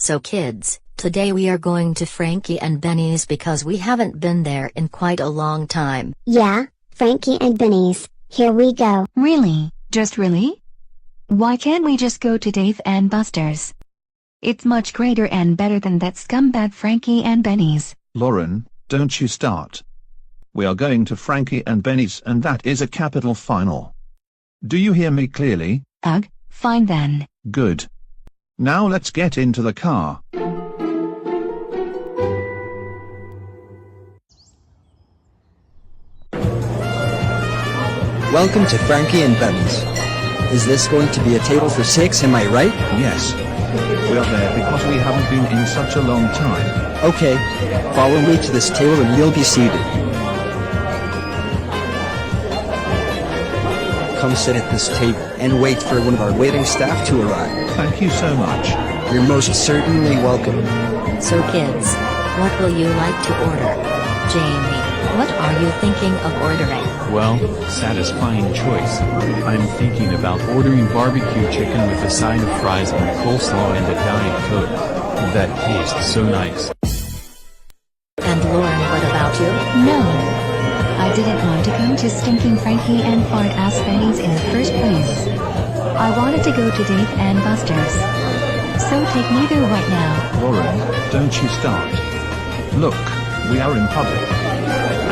So kids, today we are going to Frankie and Benny's because we haven't been there in quite a long time. Yeah, Frankie and Benny's. Here we go. Really? Just really? Why can't we just go to Dave and Buster's? It's much greater and better than that scumbag Frankie and Benny's. Lauren, don't you start. We are going to Frankie and Benny's, and that is a capital final. Do you hear me clearly? Ugh, fine then. Good. Now let's get into the car. Welcome to Frankie and Benny's. Is this going to be a table for 6, am I right? Yes. We are there because we haven't been in such a long time. Okay, follow me to this table and you'll be seated. Come sit at this table and wait for one of our waiting staff to arrive. Thank you so much. You're most certainly welcome. So kids, what will you like to order? Jamie, what are you thinking of ordering? Well, satisfying choice. I'm thinking about ordering barbecue chicken with a side of fries and coleslaw and a Diet Coke. That tastes so nice. And Lauren, what about you? No. I didn't want to come to stinking Frankie and fart-ass Benny's in the first place. I wanted to go to Dave and Buster's. So take neither right now. Lauren, don't you start. Look, we are in public.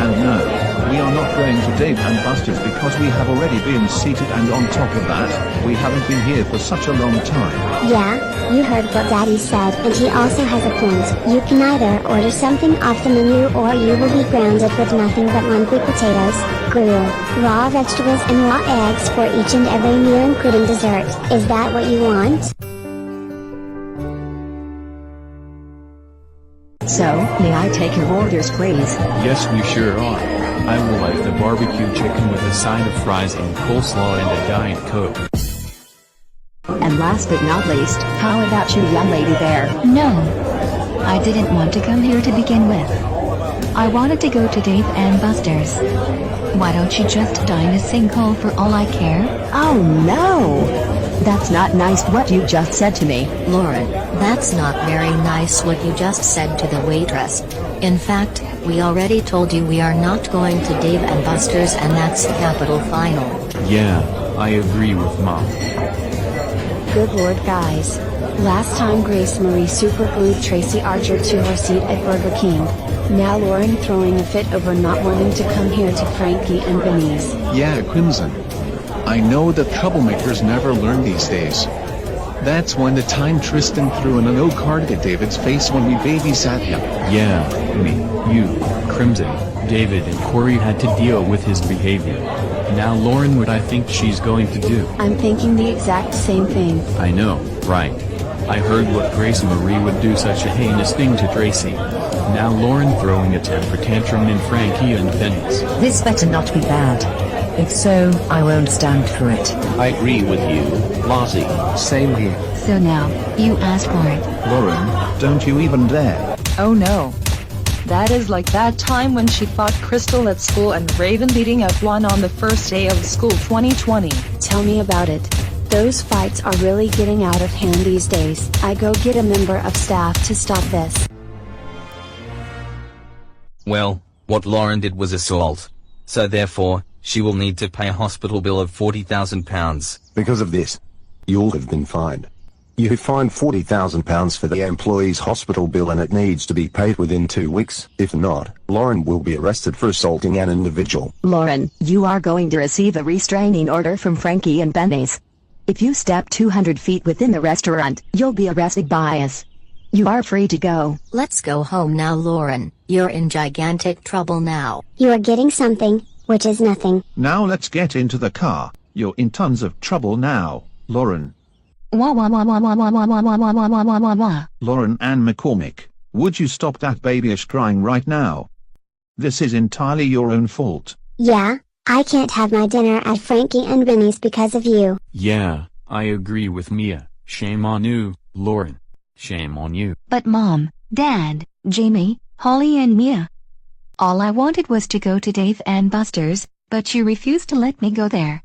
And no, we are not going to Dave and Buster's because we have already been seated, and on top of that, we haven't been here for such a long time. Yeah, you heard what Daddy said, and he also has a point. You can either order something off the menu or you will be grounded with nothing but lumpy potatoes, gruel, raw vegetables and raw eggs for each and every meal including dessert. Is that what you want? So, may I take your orders please? Yes, we sure are. I will like the barbecue chicken with a side of fries and coleslaw and a Diet Coke. And last but not least, how about you, young lady there? No. I didn't want to come here to begin with. I wanted to go to Dave and Buster's. Why don't you just die in a sinkhole for all I care? Oh no! That's not nice what you just said to me. Lauren, that's not very nice what you just said to the waitress. In fact, we already told you we are not going to Dave and Buster's, and that's the capital final. Yeah, I agree with Mom. Good lord guys. Last time Grace Marie superglued Tracy Archer to her seat at Burger King. Now Lauren throwing a fit over not wanting to come here to Frankie and Benny's. Yeah, Crimson. I know that troublemakers never learn these days. That's when the time Tristan threw an no card at David's face when we babysat him. Yeah, me, you, Crimson, David and Corey had to deal with his behavior. Now Lauren, what I think she's going to do. I'm thinking the exact same thing. I know, right. I heard what Grace Marie would do such a heinous thing to Tracy. Now Lauren throwing a temper tantrum in Frankie and Benny's. This better not be bad. If so, I won't stand for it. I agree with you, Lassie. Same here. So now, you asked for it. Lauren, don't you even dare. Oh no. That is like that time when she fought Crystal at school and Raven beating up one on the first day of school 2020. Tell me about it. Those fights are really getting out of hand these days. I go get a member of staff to stop this. Well, what Lauren did was assault. So therefore, she will need to pay a hospital bill of £40,000. Because of this, you'll have been fined. You have fined £40,000 for the employee's hospital bill, and it needs to be paid within 2 weeks. If not, Lauren will be arrested for assaulting an individual. Lauren, you are going to receive a restraining order from Frankie and Benny's. If you step 200 feet within the restaurant, you'll be arrested by us. You are free to go. Let's go home now, Lauren. You're in gigantic trouble now. You are getting something, which is nothing. Now let's get into the car. You're in tons of trouble now, Lauren. Wah wah wah wah wah wah wah wah wah wah wah wah wah wah. Lauren Ann McCormick, would you stop that babyish crying right now? This is entirely your own fault. Yeah, I can't have my dinner at Frankie and Benny's because of you. Yeah, I agree with Mia. Shame on you, Lauren. Shame on you. But Mom, Dad, Jamie, Holly and Mia. All I wanted was to go to Dave and Buster's, but you refused to let me go there.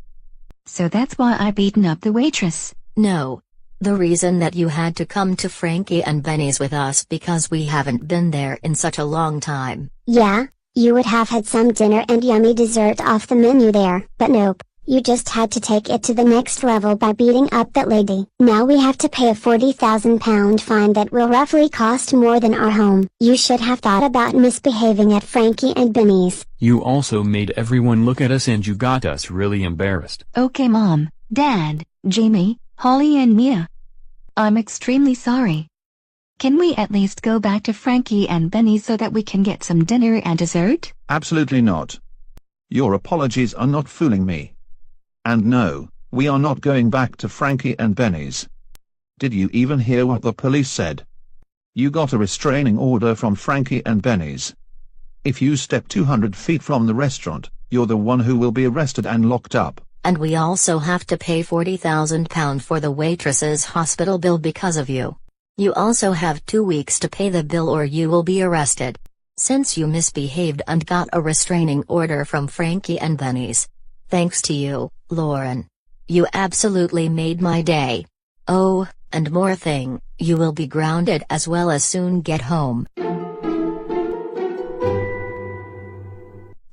So that's why I beaten up the waitress. No. The reason that you had to come to Frankie and Benny's with us because we haven't been there in such a long time. Yeah, you would have had some dinner and yummy dessert off the menu there, but nope. You just had to take it to the next level by beating up that lady. Now we have to pay a £40,000 fine that will roughly cost more than our home. You should have thought about misbehaving at Frankie and Benny's. You also made everyone look at us and you got us really embarrassed. Okay Mom, Dad, Jamie, Holly and Mia. I'm extremely sorry. Can we at least go back to Frankie and Benny so that we can get some dinner and dessert? Absolutely not. Your apologies are not fooling me. And no, we are not going back to Frankie and Benny's. Did you even hear what the police said? You got a restraining order from Frankie and Benny's. If you step 200 feet from the restaurant, you're the one who will be arrested and locked up. And we also have to pay £40,000 for the waitress's hospital bill because of you. You also have 2 weeks to pay the bill or you will be arrested. Since you misbehaved and got a restraining order from Frankie and Benny's. Thanks to you, Lauren. You absolutely made my day. Oh, and more thing, you will be grounded as well as soon get home.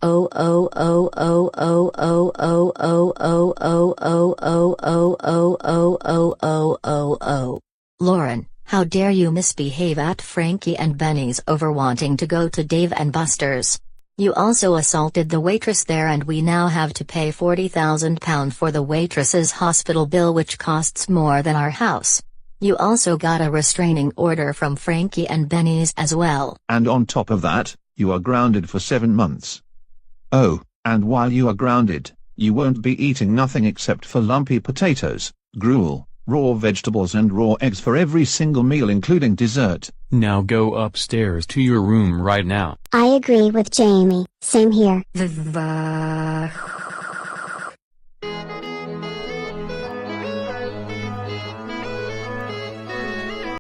Oh oh oh oh oh oh oh oh oh oh oh oh oh oh oh oh oh oh. Lauren, how dare you misbehave at Frankie and Benny's over wanting to go to Dave and Buster's. You also assaulted the waitress there and we now have to pay £40,000 for the waitress's hospital bill which costs more than our house. You also got a restraining order from Frankie and Benny's as well. And on top of that, you are grounded for 7 months. Oh, and while you are grounded, you won't be eating nothing except for lumpy potatoes, gruel, raw vegetables and raw eggs for every single meal including dessert. Now go upstairs to your room right now. I agree with Jamie, same here.